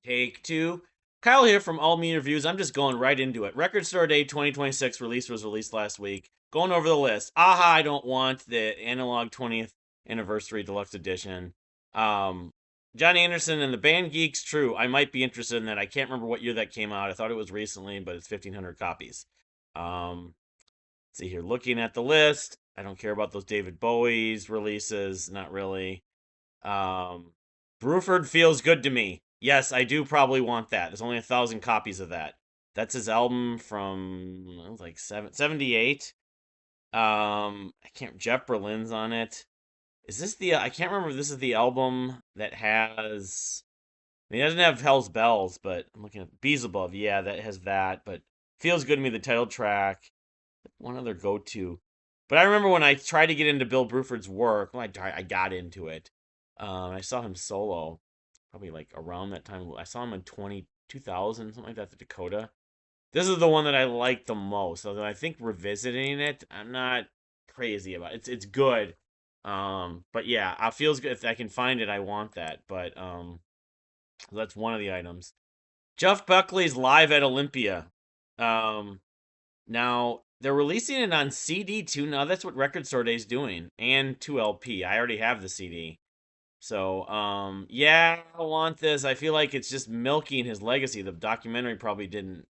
Take two. Kyle here from All Me Reviews. I'm just going right into it. Record Store Day 2026 release was released last week. Going over the list. Aha, I don't want the analog 20th anniversary deluxe edition. Um, John Anderson and the Band Geeks. True, I might be interested in that. I can't remember what year that came out. I thought it was recently, but it's 1,500 copies. Let's see here. Looking at the list, I don't care about those David Bowie's releases. Not really. Um, Bruford feels good to me. Yes, I do probably want that. There's only 1,000 copies of that. That's his album from like 78. I can't. Jeff Berlin's on it. Is this the? I can't remember if this is the album that has. I mean, it doesn't have Hell's Bells, but I'm looking at Beelzebub. Yeah, that has that. But feels good to me. The title track. One other go to. But I remember when I tried to get into Bill Bruford's work. Well, I got into it. I saw him solo, probably like around that time. I saw him in 2000, something like that, the Dakota. This is the one that I like the most. So I think revisiting it, I'm not crazy about it. It's good. But yeah, I feels good if I can find it. I want that. But that's one of the items. Jeff Buckley's live at Olympia. Um, Now they're releasing it on CD too. Now that's what Record Store Day's doing, and 2LP. I already have the CD. So, yeah, I want this. I feel like it's just milking his legacy. The documentary probably didn't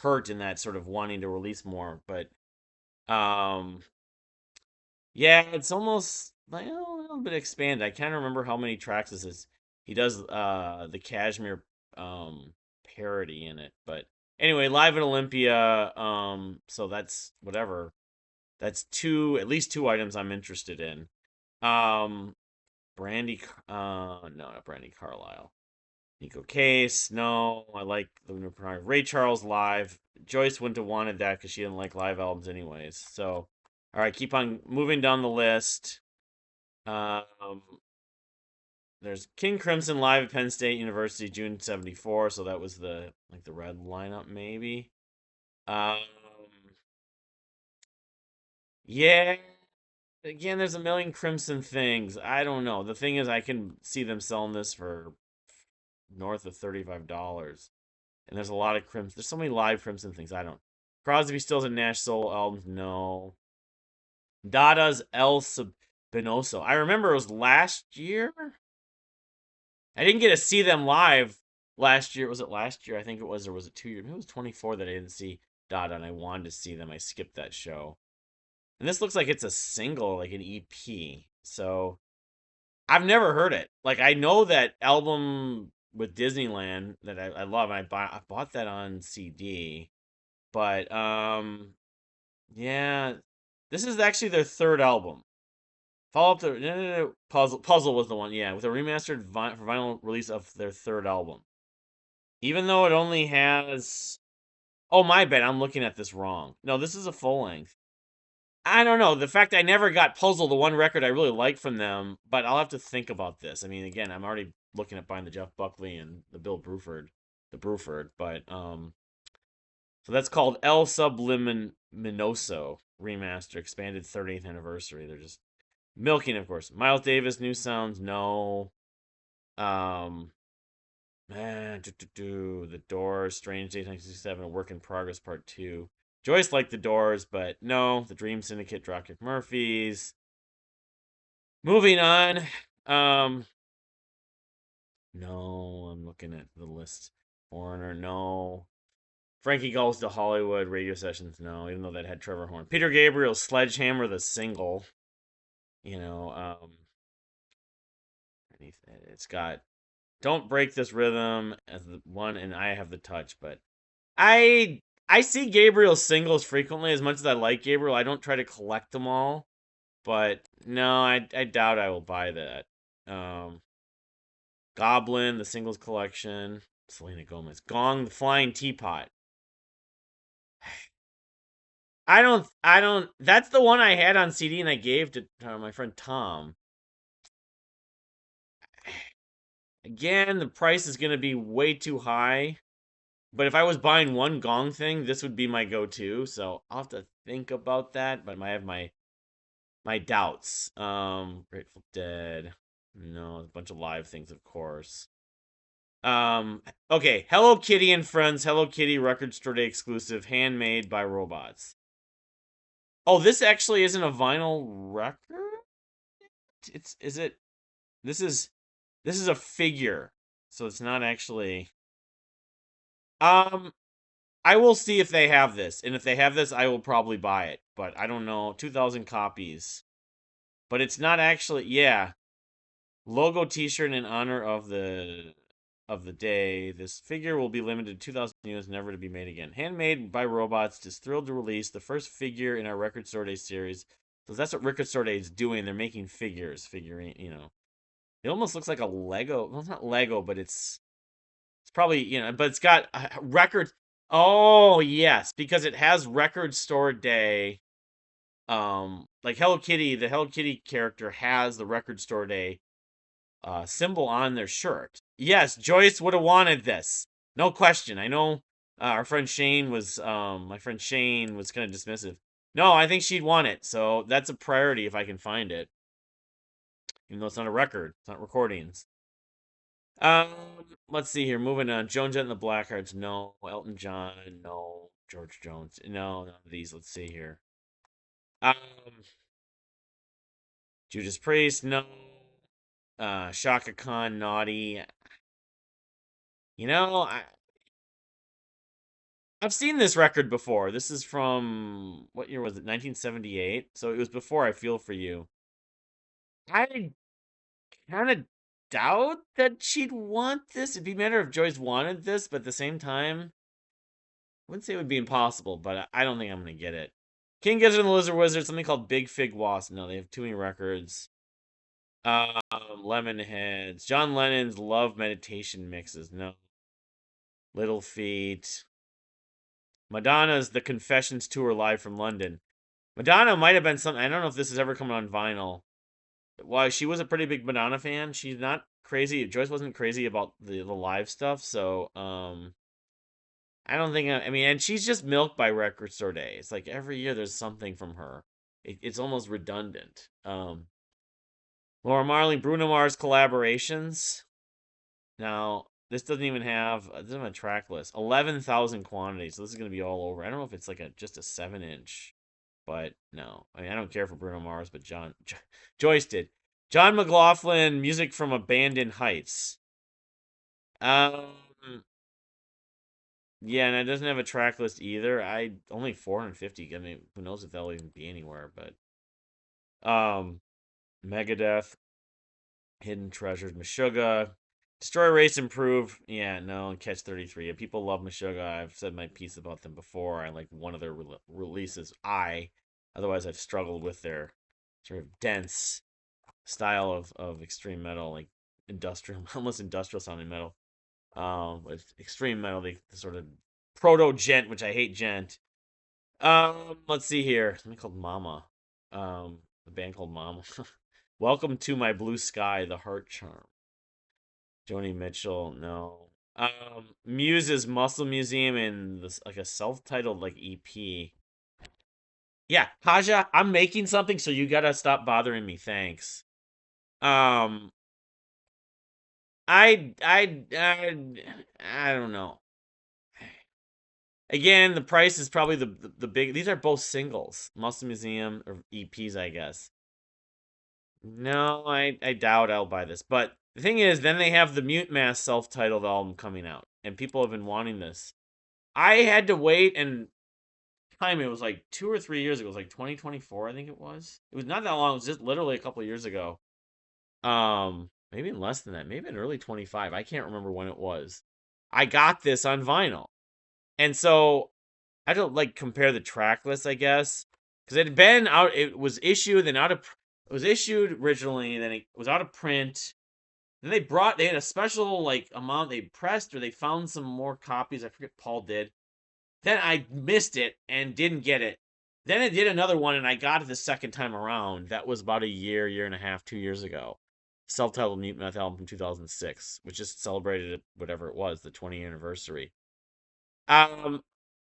hurt in that sort of wanting to release more, but um, yeah, it's almost like a little bit expanded. I can't remember how many tracks this is. He does the Kashmir parody in it, but anyway, live at Olympia. So that's whatever. That's at least two items I'm interested in. Um, no, not Brandy Carlisle. Nico Case, no. I like the new Prime. Ray Charles live. Joyce wouldn't have wanted that because she didn't like live albums anyways. So, all right, keep on moving down the list. Um, there's King Crimson live at Penn State University, June '74. So that was the red lineup maybe. Um, yeah. Again, there's a million Crimson things. I don't know. The thing is, I can see them selling this for north of $35. And there's a lot of Crimson. There's so many live Crimson things. I don't. Crosby, Stills, and Nash solo albums. No. Dada's El Sabinoso. I remember it was last year. I didn't get to see them live last year. Was it last year? I think it was, or was it 2 years? Maybe it was 24 that I didn't see Dada, and I wanted to see them. I skipped that show. And this looks like it's a single, like an EP. So I've never heard it. Like I know that album with Disneyland that I love. I bought that on CD. But yeah, this is actually their third album. Follow up to no, Puzzle was the one. Yeah, with a remastered vinyl release of their third album. Even though it only has. Oh my bad, I'm looking at this wrong. No, this is a full length. I don't know. The fact I never got Puzzle, the one record I really liked from them, but I'll have to think about this. I mean, again, I'm already looking at buying the Jeff Buckley and the Bill Bruford, but so that's called El Subliminoso remaster, expanded 30th anniversary. They're just milking, of course. Miles Davis, new sounds, no. Um, man, The Doors, Strange Days, 1967, A Work in Progress Part Two. Joyce liked The Doors, but no. The Dream Syndicate, Dropkick Murphys. Moving on. Um, no, I'm looking at the list. Foreigner, no. Frankie Goes to Hollywood, Radio Sessions, no, even though that had Trevor Horn. Peter Gabriel's Sledgehammer, the single, you know, it's got Don't Break This Rhythm as the one, and I Have the Touch, but I see Gabriel's singles frequently. As much as I like Gabriel, I don't try to collect them all. But no, I doubt I will buy that. Um, Goblin, the singles collection, Selena Gomez, Gong, the Flying Teapot. I don't. That's the one I had on CD and I gave to my friend Tom. Again, the price is going to be way too high. But if I was buying one Gong thing, this would be my go-to. So I'll have to think about that. But I have my doubts. Grateful Dead. No, a bunch of live things, of course. Okay, Hello Kitty and Friends, Hello Kitty Record Store Day exclusive, handmade by robots. Oh, this actually isn't a vinyl record? Is it this is a figure. So it's not actually um I will see if they have this. And if they have this, I will probably buy it. But I don't know. 2,000 copies. But it's not actually yeah. Logo t-shirt in honor of the day. This figure will be limited to 2,000 units, never to be made again. Handmade by robots, just thrilled to release the first figure in our Record Store Day series. So that's what Record Store Day is doing. They're making figurine, you know. It almost looks like a Lego. Well, it's not Lego, but it's probably, you know, but it's got record. Oh, yes, because it has Record Store Day. Like Hello Kitty, the Hello Kitty character has the Record Store Day symbol on their shirt. Yes, Joyce would have wanted this. No question. I know our friend Shane was my friend Shane was kind of dismissive. No, I think she'd want it. So that's a priority if I can find it. Even though it's not a record, it's not recordings. Um, let's see here. Moving on. Joan Jett and the Blackhearts, no. Elton John, no. George Jones, no. None of these. Let's see here. Um, Judas Priest, no. Shaka Khan, naughty. You know, I've seen this record before. This is from what year was it? 1978. So it was before I Feel for You. I kind of doubt that she'd want this. It'd be a matter if Joyce wanted this, but at the same time, I wouldn't say it would be impossible, but I don't think I'm gonna get it. King Gizzard and the Lizard Wizard, something called Big Fig Wasp. No, they have too many records. Lemonheads. John Lennon's Love Meditation Mixes. No. Little Feet. Madonna's The Confessions Tour live from London. Madonna might have been something. I don't know if this has ever come on vinyl. Well, she was a pretty big Madonna fan. She's not crazy. Joyce wasn't crazy about the live stuff, so I don't think. I mean, and she's just milked by Record Store Day. It's like every year there's something from her. It's almost redundant. Laura Marley, Bruno Mars collaborations. Now this doesn't even have a track list. 11,000 quantities. So this is gonna be all over. I don't know if it's like just a 7-inch, but no. I mean, I don't care for Bruno Mars, but Joyce did. John McLaughlin, music from Abandoned Heights. Um, yeah, and it doesn't have a track list either. I only 450. I mean, who knows if that'll even be anywhere? But Megadeth, Hidden Treasures, Meshuggah, Destroy Race Improve. Yeah, no, and Catch 33. Yeah, people love Meshuggah. I've said my piece about them before. I like one of their releases. Otherwise, I've struggled with their sort of dense style of extreme metal, like industrial, almost industrial sounding metal. With extreme metal, the sort of proto gent, which I hate gent. Let's see here. Something called Mama. The band called Mama. Welcome to My Blue Sky, The Heart Charm. Joni Mitchell, no. Muse's Muscle Museum and this like a self-titled like EP. Yeah, Haja, I'm making something, so you gotta stop bothering me. Thanks. Um, I don't know. Again, the price is probably the big. These are both singles, Muscle Museum or EPs, I guess. No, I doubt I'll buy this. But the thing is, then they have the Mute Mass self-titled album coming out, and people have been wanting this. I had to wait, and time it was like 2 or 3 years ago. It was like 2024, I think it was. It was not that long. It was just literally a couple of years ago. Maybe in less than that. Maybe in early 25. I can't remember when it was. I got this on vinyl, and so I don't like compare the track list, I guess, because it had been out. It was issued and out of. It was issued originally, and then it was out of print. Then they had a special like amount they pressed, or they found some more copies. I forget Paul did. Then I missed it and didn't get it. Then it did another one, and I got it the second time around. That was about a year and a half, 2 years ago. Self-titled Mute Math album from 2006, which just celebrated whatever it was, the 20th anniversary. Um,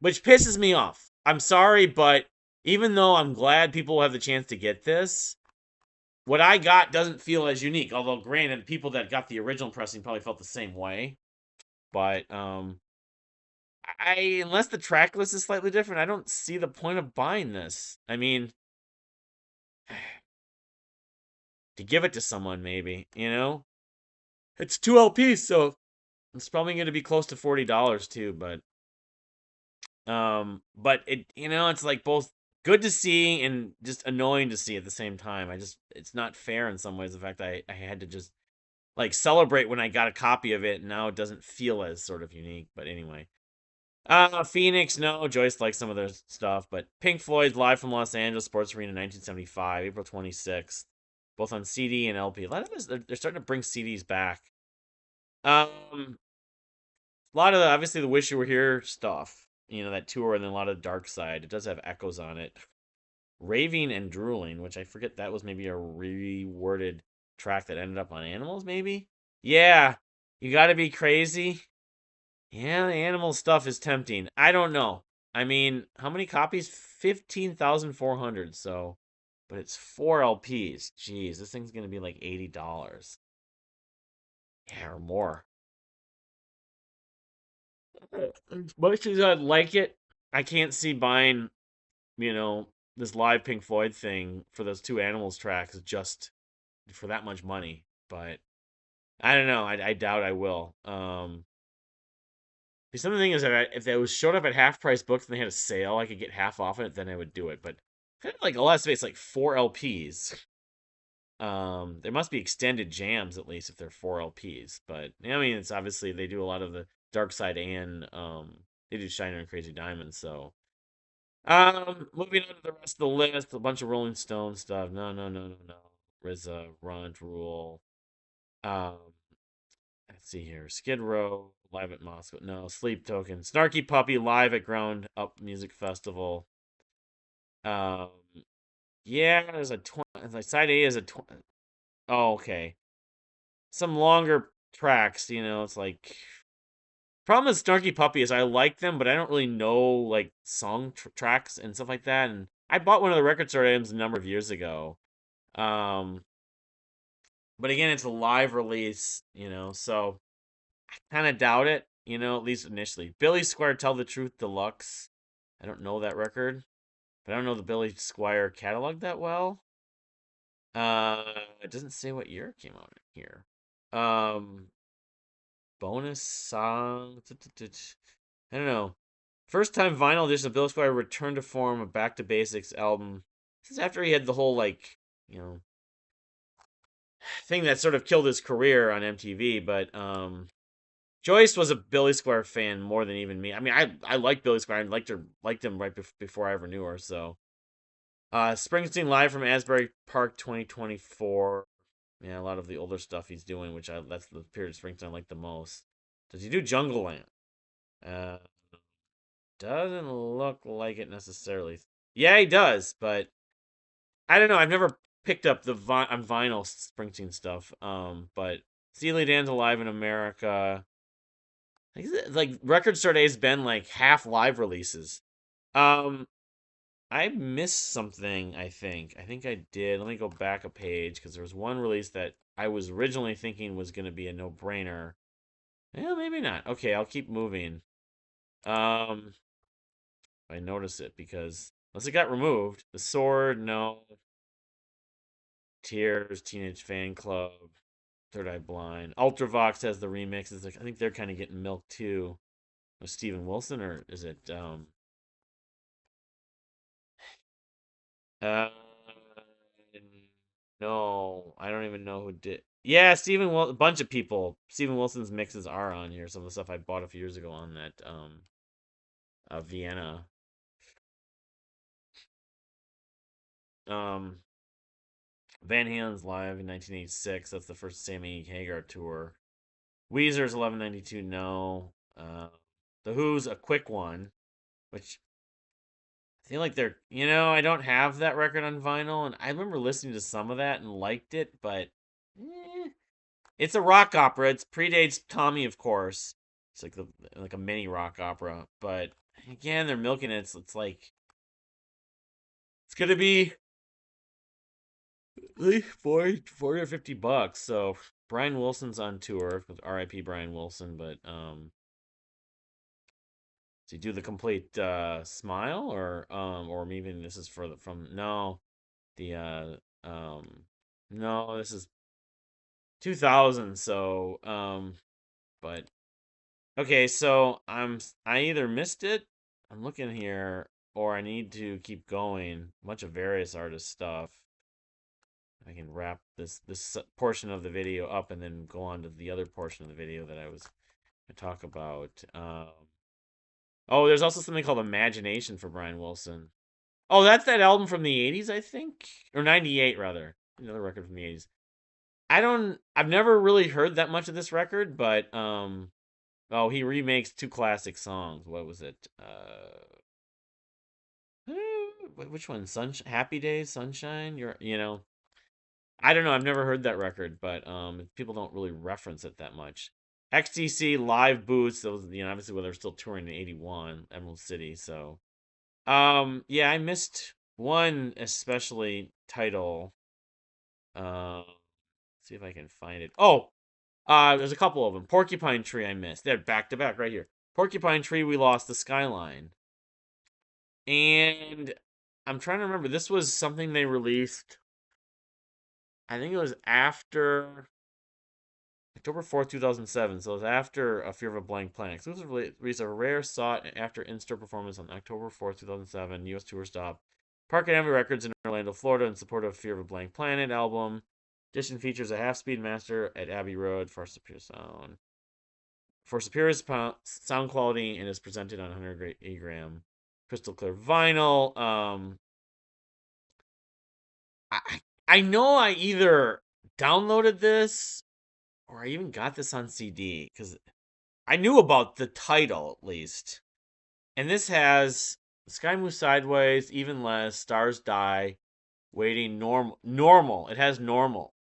which pisses me off. I'm sorry, but even though I'm glad people will have the chance to get this, what I got doesn't feel as unique. Although, granted, people that got the original pressing probably felt the same way. But I unless the track list is slightly different, I don't see the point of buying this. I mean, to give it to someone maybe, you know? It's 2 LPs, so it's probably going to be close to $40 too, but it it's like both good to see and just annoying to see at the same time. It's not fair in some ways the fact that I had to just like celebrate when I got a copy of it and now it doesn't feel as sort of unique, but anyway. Phoenix, no. Joyce likes some of their stuff, but Pink Floyd's Live from Los Angeles Sports Arena 1975, April 26th, both on CD and LP. A lot of this, they're starting to bring CDs back. A lot of obviously the Wish You Were Here stuff, that tour, and then a lot of Dark Side. It does have echoes on it. Raving and Drooling, which I forget that was maybe a reworded track that ended up on Animals, maybe? Yeah, you gotta be crazy. Yeah, the animal stuff is tempting. I don't know. I mean, how many copies? 15,400. So, but it's 4 LPs. Jeez, this thing's gonna be like $80. Yeah, or more. As much as I'd like it, I can't see buying, you know, this live Pink Floyd thing for those two Animals tracks just for that much money. But I don't know. I doubt I will. The other thing is that if they was showed up at half price books and they had a sale, I could get half off it, then I would do it. But kind of like a lot of space, like 4 LPs. There must be extended jams at least if they're 4 LPs. But I mean, it's obviously they do a lot of the Dark Side and they do Shiner and Crazy Diamond. So moving on to the rest of the list, a bunch of Rolling Stone stuff. No, no, no, no, no. RZA, Run Rule. Um, let's see here. Skid Row, live at Moscow. No, Sleep Token. Snarky Puppy, live at Ground Up Music Festival. Um, yeah, there's a side A is a oh, okay. Some longer tracks, it's like problem with Snarky Puppy is I like them, but I don't really know like song tracks and stuff like that. And I bought one of the record store items a number of years ago. Um, but again, it's a live release, so kind of doubt it, at least initially. Billy Squire Tell the Truth Deluxe. I don't know that record, but I don't know the Billy Squire catalog that well. It doesn't say what year it came out here. Um, bonus song. I don't know. First time vinyl edition of Billy Squire Return to Form, a Back to Basics album. This is after he had the whole like, thing that sort of killed his career on MTV, but Joyce was a Billy Squire fan more than even me. I mean, I liked Billy Squire and liked him right before I ever knew her. So, Springsteen live from Asbury Park 2024. Yeah, a lot of the older stuff he's doing, that's the period of Springsteen I like the most. Does he do Jungle Land? Uh, doesn't look like it necessarily. Yeah, he does, but I don't know. I've never picked up the on vinyl Springsteen stuff. But Steely Dan's Alive in America. Like Record Store Day's been like half live releases. Um, I missed something. I think I did. Let me go back a page because there was one release that I was originally thinking was going to be a no brainer. Yeah, maybe not. Okay, I'll keep moving. Um, I notice it because unless it got removed, the Sword, no. Tears, Teenage Fan Club, Third Eye Blind, Ultravox has the remixes. Like I think they're kind of getting milked too. Was Steven Wilson or is it uh no, I don't even know who did. Yeah, a bunch of people. Steven Wilson's mixes are on here. Some of the stuff I bought a few years ago on that Vienna. Um Van Halen's live in 1986. That's the first Sammy Hagar tour. Weezer's 1192. No. The Who's a quick one, which I feel like I don't have that record on vinyl, and I remember listening to some of that and liked it, but it's a rock opera. It predates Tommy, of course. It's like a mini rock opera, but again, they're milking it. It's like it's gonna be at least 40 or $50. So Brian Wilson's on tour with R.I.P. Brian Wilson, but does he do the complete smile or maybe this is for the from no the no, this is 2000, so but okay, so I either missed it, I'm looking here, or I need to keep going. A bunch of various artist stuff. I can wrap this portion of the video up and then go on to the other portion of the video that I was going to talk about. Oh, there's also something called Imagination for Brian Wilson. Oh, that's that album from the 80s, I think, or 98 rather. Another record from the 80s. I've never really heard that much of this record, but oh, he remakes two classic songs. What was it? Which one? Happy Days, Sunshine. I don't know. I've never heard that record, but people don't really reference it that much. XTC Live Boots. Those, obviously, when they're still touring in '81, Emerald City. So, yeah, I missed one especially title. See if I can find it. Oh, there's a couple of them. Porcupine Tree I missed. They're back to back right here. Porcupine Tree, we lost the skyline. And I'm trying to remember. This was something they released. I think it was after October 4th, 2007. So it was after A Fear of a Blank Planet. So this was released a rare sought after in-store performance on October 4th, 2007. US tour stop. Park and Avenue Records in Orlando, Florida, in support of Fear of a Blank Planet album. Edition features a half-speed master at Abbey Road for superior sound. For superior sound quality, and is presented on 100 gram crystal clear vinyl. I know I either downloaded this or I even got this on CD because I knew about the title at least. And this has Sky Moves Sideways, Even Less, Stars Die, Waiting, Normal. It has Normal.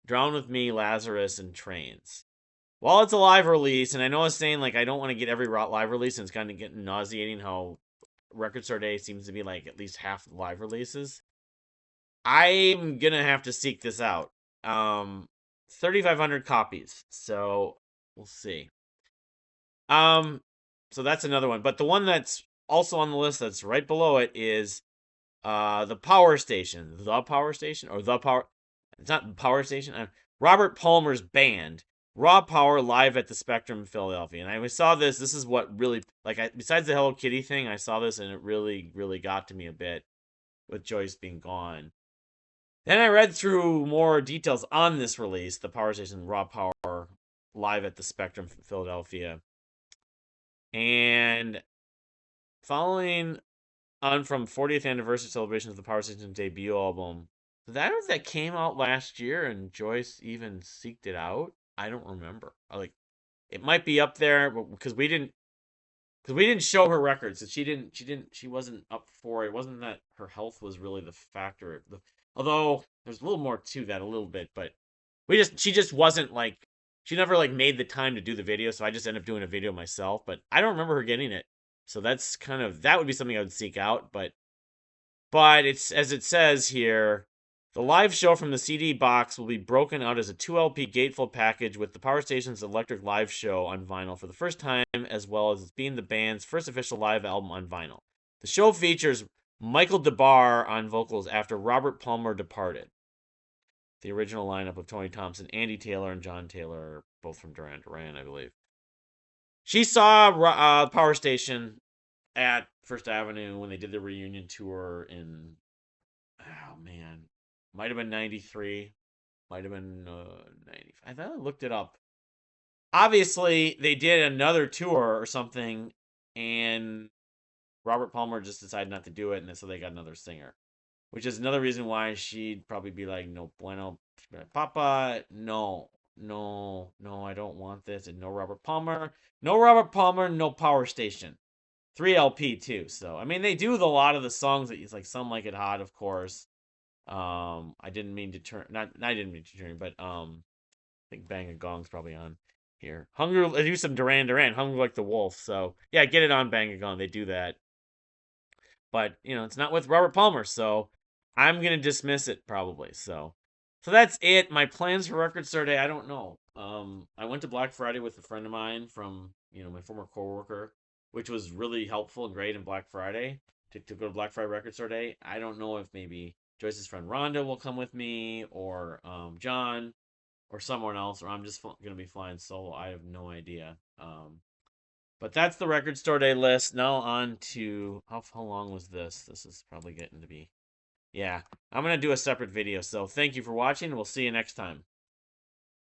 Drown With Me, Lazarus, and Trains. While it's a live release, and I know I was saying like I don't want to get every live release, and it's kind of getting nauseating how Record Store Day seems to be like at least half the live releases. I'm gonna have to seek this out. 3,500 copies, so we'll see. So that's another one, but the one that's also on the list that's right below it is the Power Station, or the Power. It's not Power Station. Robert Palmer's band, Raw Power, live at the Spectrum in Philadelphia. And I saw this. This is what really besides the Hello Kitty thing, I saw this and it really, really got to me a bit with Joyce being gone. Then I read through more details on this release, the Power Station, Raw Power, live at the Spectrum in Philadelphia. And following on from 40th anniversary celebrations of the Power Station's debut album, I don't know if that came out last year and Joyce even seeked it out. I don't remember. It might be up there, but because we didn't show her records. She wasn't up for it. It wasn't that her health was really the factor. Although there's a little more to that, a little bit, but she just wasn't she never made the time to do the video, so I just ended up doing a video myself. But I don't remember her getting it, so that's that would be something I would seek out. But it's, as it says here, the live show from the CD box will be broken out as a 2 LP gatefold package with the Power Station's Electric Live show on vinyl for the first time, as well as being the band's first official live album on vinyl. The show features Michael DeBar on vocals after Robert Palmer departed. The original lineup of Tony Thompson, Andy Taylor, and John Taylor, both from Duran Duran, I believe. She saw Power Station at First Avenue when they did the reunion tour in, oh man, might have been 93, might have been 95. I thought I looked it up. Obviously, they did another tour or something, and Robert Palmer just decided not to do it, and so they got another singer. Which is another reason why she'd probably be like, no bueno. She'd be like, Papa, no, I don't want this. And no Robert Palmer, no Power Station. 3 LP too. So, I mean, they do a lot of the songs that it's like Some Like It Hot, of course. I didn't mean to turn, I didn't mean to turn, but I think Bang a Gong's probably on here. They do some Duran Duran, Hungry Like the Wolf. So, yeah, get it on Bang a Gong. They do that. But, it's not with Robert Palmer, so I'm going to dismiss it probably. So, So that's it. My plans for Record Store Day, I don't know. I went to Black Friday with a friend of mine from, my former coworker, which was really helpful and great in Black Friday to go to Black Friday Record Store Day. I don't know if maybe Joyce's friend Rhonda will come with me, or John, or someone else, or I'm just going to be flying solo. I have no idea. But that's the Record Store Day list. Now on to how long was this? This is probably getting to be. Yeah, I'm going to do a separate video. So thank you for watching, and we'll see you next time.